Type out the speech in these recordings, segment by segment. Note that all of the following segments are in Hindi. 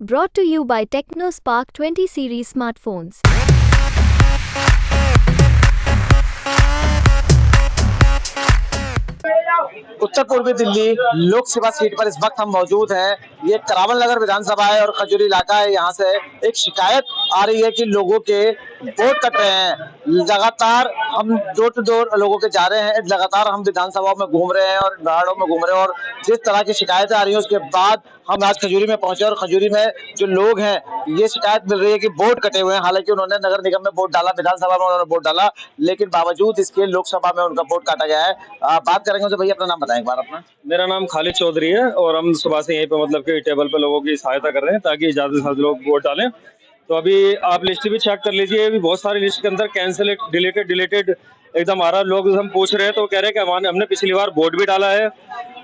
Brought to you by TechnoSpark 20 series smartphones. उत्तर पूर्वी दिल्ली लोकसभा सीट पर इस वक्त हम मौजूद हैं। ये करावल नगर विधानसभा है और खजूरी इलाका है। यहाँ से एक शिकायत आ रही है कि लोगों के वोट कट रहे हैं। लगातार हम डोर टू डोर लोगों के जा रहे हैं, लगातार हम विधानसभाओं में घूम रहे हैं और वार्डों में घूम रहे हैं और जिस तरह की शिकायतें आ रही हैं उसके बाद हम आज खजूरी में पहुंचे और खजूरी में जो लोग हैं ये शिकायत मिल रही है कि वोट कटे हुए हैं। हालांकि उन्होंने नगर निगम में वोट डाला, विधानसभा में उन्होंने वोट डाला, लेकिन बावजूद इसके लोकसभा में उनका वोट काटा गया है। बात करेंगे उनसे। भैया अपना नाम बताएं एक बार अपना। मेरा नाम खालिद चौधरी है और हम सुबह से यहीं पे मतलब कि टेबल पे लोगों की सहायता कर रहे हैं ताकि ज्यादा से ज्यादा लोग वोट डालें। तो अभी आप लिस्ट भी चेक कर लीजिए, अभी बहुत सारी लिस्ट के अंदर कैंसिल, डिलीटेड एकदम आ रहा। लोग हम पूछ रहे हैं तो कह रहे हैं कि हमने पिछली बार वोट भी डाला है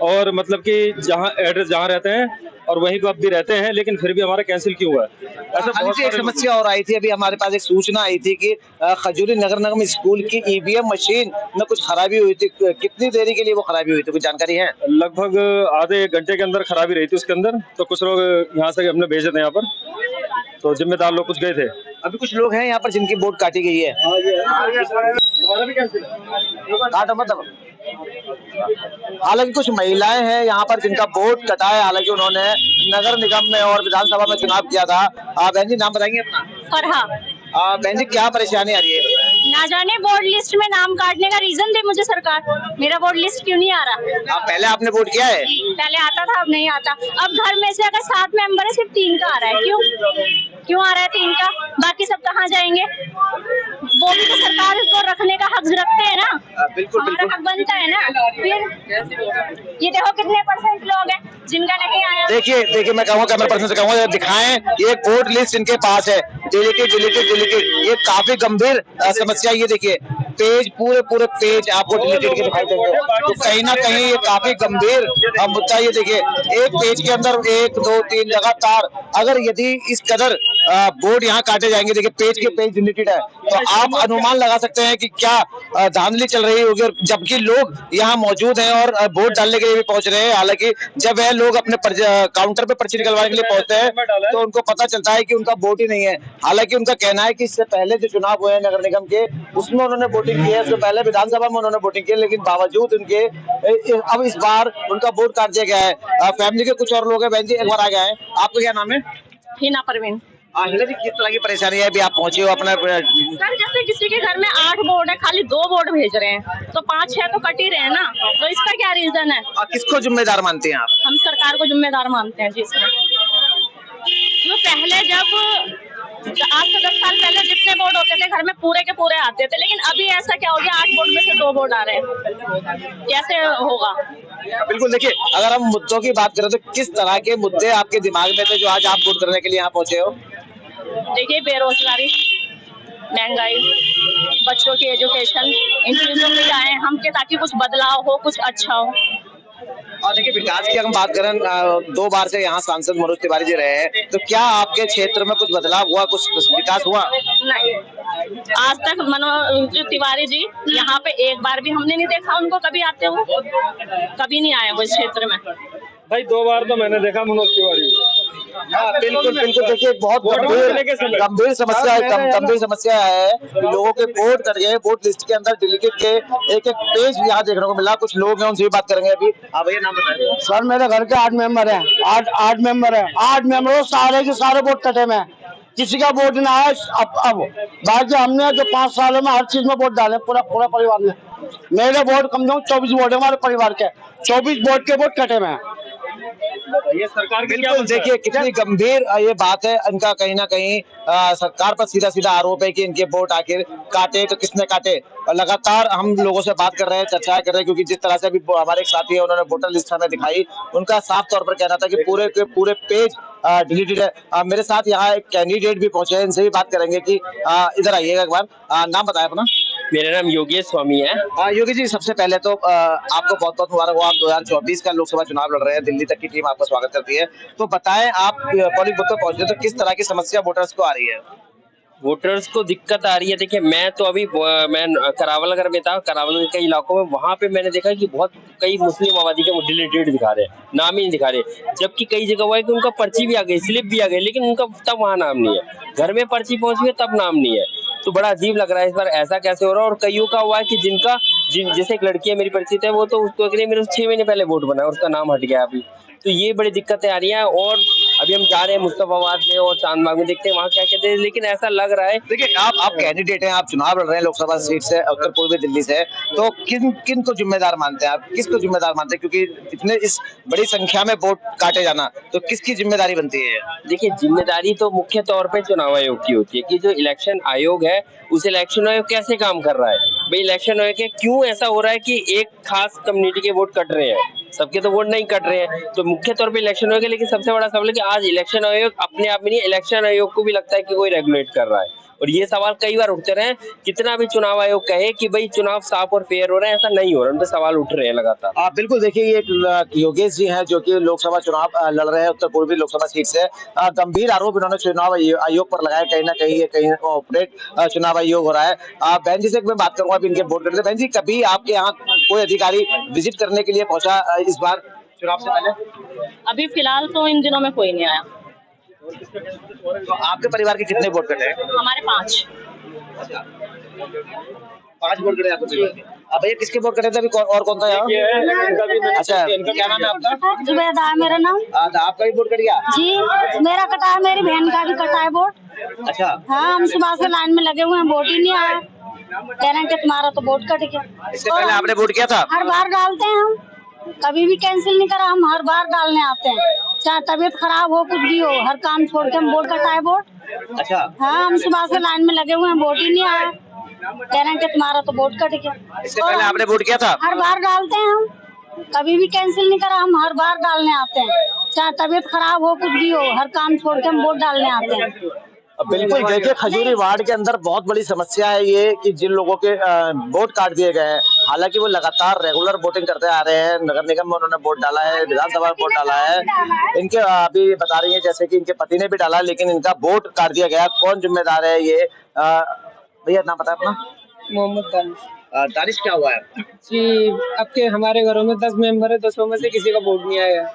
और मतलब कि जहाँ एड्रेस जहाँ रहते हैं और वहीं पर अब भी रहते हैं, लेकिन फिर भी हमारा कैंसिल क्यों हुआ है। ऐसा बहुत एक समस्या और आई थी, अभी हमारे पास एक सूचना आई थी कि खजूरी नगर निगम स्कूल की ईवीएम मशीन में कुछ खराबी हुई थी। कितनी देरी के लिए वो खराबी हुई थी, कुछ जानकारी है? लगभग आधे घंटे के अंदर खराबी रही थी उसके अंदर। तो कुछ लोग यहाँ से हमने भेजे थे यहाँ पर, तो जिम्मेदार लोग कुछ गए थे। अभी कुछ लोग हैं यहाँ पर जिनकी वोट काटी गई है। काटो मतलब। हालांकि कुछ महिलाएं हैं यहाँ पर जिनका वोट कटा है। हालांकि उन्होंने नगर निगम में और विधानसभा में चुनाव किया था। बहन जी नाम बताएंगे अपना? फरहा। बहन जी क्या परेशानी आ रही है? ना जाने वोट लिस्ट में नाम काटने का रीजन दे मुझे सरकार, मेरा वोट लिस्ट क्यों नहीं आ रहा। पहले आपने वोट किया है? पहले आता था, अब नहीं आता। अब घर में से अगर 7 मेंबर है सिर्फ 3 का आ रहा है। क्यों आ रहा है 3 का? बाकी सब कहाँ जाएंगे? वो भी तो सरकार को रखने का हक रखते हैं ना। बिल्कुल हमारा हक बनता है ना। फिर ये देखो कितने % लोग हैं जिनका नहीं आया। देखिए मैं कहूँगा कैमरा पर्सन से कहूँगा दिखाएं ये वोट लिस्ट इनके पास है। डिलीटेड ये काफी गंभीर समस्या। ये देखिए पेज पूरे पेज आपको डिलीटेड के दिखाई देंगे, तो कहीं ना कहीं ये काफी गंभीर मुद्दा। ये देखिए एक पेज के अंदर 1 2 3 लगातार अगर यदि इस कदर वोट यहाँ काटे जाएंगे, देखिए पेज के पेज डिलीटेड है, तो आप अनुमान लगा सकते हैं कि क्या धांधली चल रही होगी। और जबकि लोग यहाँ मौजूद हैं और वोट डालने के लिए भी पहुंच रहे हैं। हालांकि जब वह लोग अपने काउंटर पे पर्ची निकलवाने के लिए पहुंचते हैं तो उनको पता चलता है कि उनका वोट ही नहीं है। हालांकि उनका कहना है कि इससे पहले जो चुनाव हुए हैं नगर निगम के उसमें उन्होंने वोटिंग की है, उससे पहले विधानसभा में उन्होंने वोटिंग की है, लेकिन बावजूद उनके अब इस बार उनका वोट काट दिया गया है। फैमिली के कुछ और लोग हैं। बहन जी एक बार आ गए हैं, आपका क्या नाम है? हिना परवीन। हिना जी किस तरह की परेशानी है? अभी आप पहुंचे हो अपना? सर जैसे किसी के घर में 8 वोट है, खाली 2 वोट भेज रहे हैं, तो 5-6 तो कट ही रहे हैं ना। तो इसका क्या रीजन है? किसको जिम्मेदार मानते हैं आप? हम सरकार को जिम्मेदार मानते हैं जी इसमें। जो पहले जब आज से 10 साल पहले जितने वोट होते थे घर में पूरे के पूरे आते थे, लेकिन अभी ऐसा क्या हो गया 8 वोट में से 2 वोट आ रहे हैं। कैसे होगा? बिल्कुल देखिए अगर हम मुद्दों की बात करें तो किस तरह के मुद्दे आपके दिमाग में थे जो आज आप वोट करने के लिए यहाँ पहुंचे हो? देखिए बेरोजगारी, महंगाई, बच्चों की एजुकेशन, इन चीजों में आए हम के ताकि कुछ बदलाव हो, कुछ अच्छा हो। और देखिए विकास की हम बात करें, 2 बार से यहाँ सांसद मनोज तिवारी जी रहे हैं, तो क्या आपके क्षेत्र में कुछ बदलाव हुआ, कुछ विकास हुआ? नहीं, आज तक मनोज तिवारी जी यहाँ पे एक बार भी हमने नहीं देखा उनको कभी आते हुए, कभी नहीं आए वो इस क्षेत्र में। भाई 2 बार तो मैंने देखा मनोज तिवारी। बिल्कुल देखिए बहुत गंभीर समस्या है। लोगों के वोट कट गए, वोट लिस्ट के अंदर डिलीटेड के एक पेज यहाँ देखने को मिला। कुछ लोग हैं उनसे भी बात करेंगे अभी। हाँ भैया नाम बताएं। सर मेरे घर के 8 मेंबर हैं, 8 मेंबर है, 8 मेंबर सारे के सारे वोट कटे में, किसी का वोट ना आया। अब बाकी हमने जो 5 सालों में हर चीज में वोट डाले पूरा परिवार ने। मेरे वोट कम से कम 24 वोट है हमारे परिवार के, 24 वोट के वोट कटे में। ये सरकार की बिल्कुल देखिए कितनी गंभीर ये बात है। इनका कहीं ना कहीं सरकार पर सीधा आरोप है कि इनके वोट आखिर काटे तो किसने काटे। और लगातार हम लोगों से बात कर रहे हैं, चर्चाएं कर रहे हैं, क्योंकि जिस तरह से अभी हमारे एक साथी है उन्होंने वोटर लिस्ट हमें दिखाई, उनका साफ तौर पर कहना था कि पूरे के पूरे पेज डिलीटेड है। मेरे साथ यहाँ एक कैंडिडेट भी पहुंचे हैं, इनसे भी बात करेंगे कि इधर आइएगा एक बार। नाम बताएं अपना। मेरा नाम योगेश स्वामी है। योगी जी सबसे पहले तो आपको बहुत बहुत मुबारक हो। आप 2024 का लोकसभा चुनाव लड़ रहे हैं, दिल्ली तक की टीम आपका स्वागत करती है। तो बताएं आप पोलिंग बूथ पर पहुंचे तो किस तरह की समस्या वोटर्स को आ रही है? वोटर्स को दिक्कत आ रही है। देखिए मैं तो अभी मैं करावल नगर में था, करावल के कई इलाकों में, वहां पे मैंने देखा कि बहुत कई मुस्लिम आबादी के डिलीटेड दिखा रहे हैं, नाम ही नहीं दिखा रहे। जबकि कई जगह हुआ है कि उनका पर्ची भी आ गई, स्लिप भी आ गई, लेकिन उनका तब वहां नाम नहीं है। घर में पर्ची पहुंची है तब नाम नहीं है। तो बड़ा अजीब लग रहा है इस बार ऐसा कैसे हो रहा है। और कईयों का हुआ है कि जैसे एक लड़की है मेरी परिचित है, वो तो उसको मेरे 6 महीने पहले वोट बना, उसका नाम हट गया अभी। तो ये बड़ी दिक्कतें आ रही हैं। और अभी हम जा रहे हैं मुस्तफाबाद में और चांदबाग में, देखते हैं वहाँ क्या कहते हैं। लेकिन ऐसा लग रहा है, देखिए आप कैंडिडेट हैं, आप चुनाव लड़ रहे हैं लोकसभा सीट से, उत्तर पूर्वी दिल्ली से, तो किन को जिम्मेदार मानते हैं आप, किसको जिम्मेदार मानते हैं? क्योंकि इतने इस बड़ी संख्या में वोट काटे जाना, तो किसकी जिम्मेदारी बनती है? देखिए जिम्मेदारी तो मुख्य तौर पे चुनाव आयोग की होती है कि जो इलेक्शन आयोग है उस इलेक्शन आयोग कैसे काम कर रहा है। भाई इलेक्शन आयोग के क्यों ऐसा हो रहा है कि एक खास कम्युनिटी के वोट कट रहे हैं, सबके तो वोट नहीं कट रहे हैं। तो मुख्य तौर पे इलेक्शन आयोग है, लेकिन सबसे बड़ा सवाल है कि आज इलेक्शन आयोग अपने आप में नहीं, इलेक्शन आयोग को भी लगता है कि कोई रेगुलेट कर रहा है। और ये सवाल कई बार उठते रहे, कितना भी चुनाव आयोग कहे कि भाई चुनाव साफ और फेयर हो रहे हैं, ऐसा नहीं हो रहा, उन पे सवाल उठ रहे हैं लगातार। आप बिल्कुल देखिए, ये योगेश जी हैं जो कि लोकसभा चुनाव लड़ रहे हैं उत्तर पूर्वी लोकसभा सीट से। गंभीर आरोप इन्होंने चुनाव आयोग पर लगाया, कहीं ना कहीं ऑपरेट चुनाव आयोग हो रहा है। बहन जी से मैं बात करूंगा अभी इनके वोट करते। बहन जी, कभी आपके यहाँ कोई अधिकारी विजिट करने के लिए पहुंचा इस बार चुनाव से पहले? अभी फिलहाल तो इन दिनों में कोई नहीं आया। तो आपके परिवार के कितने वोट कटे हैं? हमारे 5। 5 वोट कटे आपके परिवार के। अब भैया किसके वोट कटे थे? अभी और कौन था यहाँ? अच्छा, इनका क्या नाम है आपका? जुबैदा है मेरा नाम। आपका भी वोट कट गया? जी मेरा कटा है, मेरी बहन का भी कटा है वोट। अच्छा, हाँ हम सुबह से लाइन में लगे हुए हैं, वोट ही नहीं आया। कह रहे हैं कि तुम्हारा तो वोट कट गया। इससे पहले आपने वोट किया था? हर बार डालते हैं हम, कभी भी कैंसिल नहीं करा, हम हर बार डालने आते हैं, चाहे तबीयत खराब हो कुछ भी हो, हर काम छोड़ के हम वोट कटाए वोट। अच्छा, हाँ हम सुबह से लाइन में लगे हुए हैं, वोट ही नहीं आया। कह रहे हैं कि तुम्हारा तो वोट कट गया। इससे पहले आपने वोट किया था? हर बार डालते हैं हम, कभी भी कैंसिल नहीं करा, हम हर बार डालने आते हैं, चाहे तबीयत खराब हो कुछ भी हो, हर काम छोड़ के हम वोट डालने आते हैं। बिल्कुल देखिए, खजूरी वार्ड के अंदर बहुत बड़ी समस्या है ये कि जिन लोगों के वोट काट दिए गए हैं, हालांकि वो लगातार रेगुलर वोटिंग करते आ रहे हैं। नगर निगम में उन्होंने वोट डाला है, विधानसभा में वोट डाला है। इनके अभी बता रही है जैसे कि इनके पति ने भी डाला, लेकिन इनका वोट काट दिया गया। कौन जिम्मेदार है ये? भैया नाम बताए अपना। मोहम्मद दानिश। दानिश, क्या हुआ है जी आपके हमारे घरों में 10 मेंबर है, 10 में से किसी का वोट नहीं आया।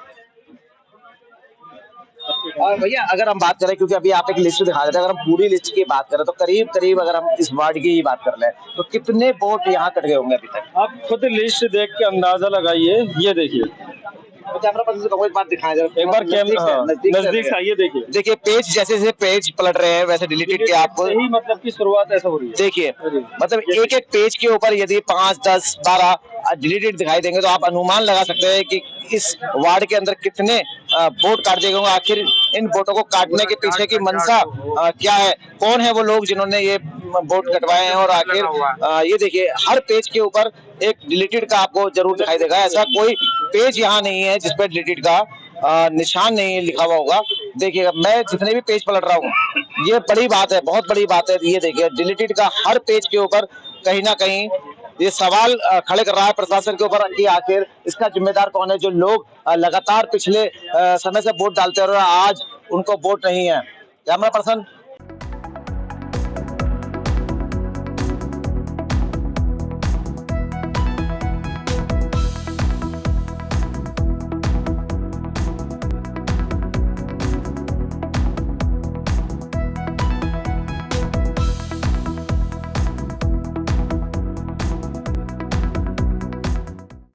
और भैया अगर हम बात करें, क्योंकि अभी आप एक लिस्ट दिखा रहे थे, अगर हम पूरी लिस्ट की बात करें तो करीब अगर हम इस वार्ड की बात कर लें तो कितने वोट यहाँ कट गए होंगे अभी तक? आप खुद लिस्ट देख के अंदाजा लगाइए। ये देखिए, कैमरा पर्सन से कहूँ एक बात दिखाएं जरा, एक बार कैमरा नजदीक से आइए। देखिए देखिए पेज जैसे पेज पलट रहे हैं वैसे डिलीटेड के आपको यही मतलब की शुरुआत ऐसा हो रही है। देखिए, मतलब एक पेज के ऊपर यदि 5, 10, 12 डिलीटेड दिखाई देंगे तो आप अनुमान लगा सकते हैं कि इस वार्ड के अंदर कितने वोट काट दिए गए। आखिर इन वोटों को काटने के पीछे की मंशा क्या है? कौन है वो लोग जिन्होंने ये वोट कटवाए हैं? और आखिर ये देखिए, हर पेज के ऊपर एक डिलीटेड का आपको जरूर दिखाई देगा। ऐसा कोई पेज यहाँ नहीं है जिसपे डिलीटेड का निशान नहीं लिखा हुआ होगा। देखिएगा, मैं जितने भी पेज पलट रहा हूँ, ये बड़ी बात है, बहुत बड़ी बात है। ये देखिए, डिलीटेड का हर पेज के ऊपर कहीं ना कहीं ये सवाल खड़े कर रहा है प्रशासन के ऊपर कि आखिर इसका जिम्मेदार कौन है? जो लोग लगातार पिछले समय से वोट डालते रहे, आज उनको वोट नहीं है। Camera person